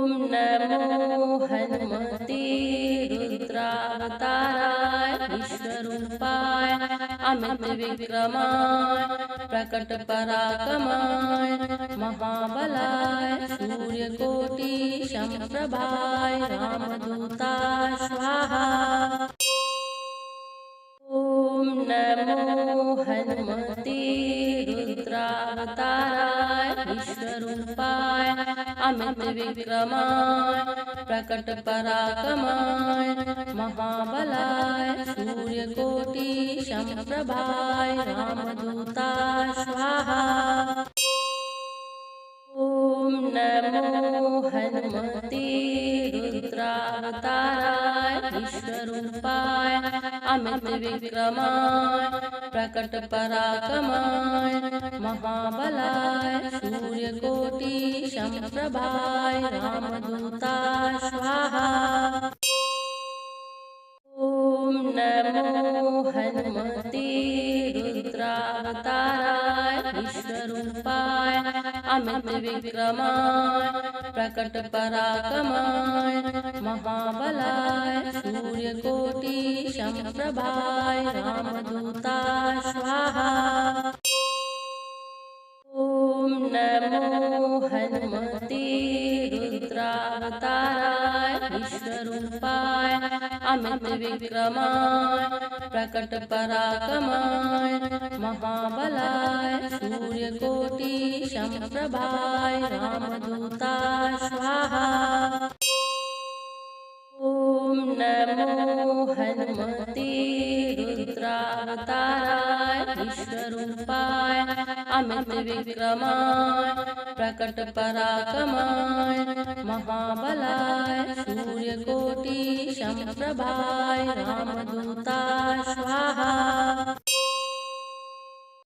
नमो हनुमते रुद्रावताराय विश्वरूपाय अमित विक्रमाय प्रकट पराक्रमाय महाबलाय सूर्यकोटि समप्रभाय रामदूताय स्वाहा। नमो हनुमते रुद्रावताराय विश्वरूपाय अमित विक्रमाय प्रकट पराक्रमाय महाबलाय सूर्यकोटि समप्रभाय रामदूताय स्वाहा। नमो हनुमते रुद्रावताराय विश्वरूपाय अमित विक्रमाय प्रकट पराक्रमाय महाबलाय सूर्यकोटि समप्रभाय रामदूताय स्वाहा। नमो हनुमते रुद्रावताराय विश्वरूपाय अमित विक्रमाय प्रकट पराक्रमाय महाबलाय सूर्यकोटि समप्रभाय रामदूताय स्वाहा। नमो हनुमते रुद्रावताराय विश्वरूपाय अमित विक्रमाय प्रकट पराक्रमाय महाबलाय सूर्यकोटि समप्रभाय रामदूताय स्वाहा। नमो हनुमते रुद्रावताराय विश्वरूपाय अमित विक्रमाय प्रकट पराक्रमाय महाबलाय सूर्यकोटि समप्रभाय रामदूताय स्वाहा।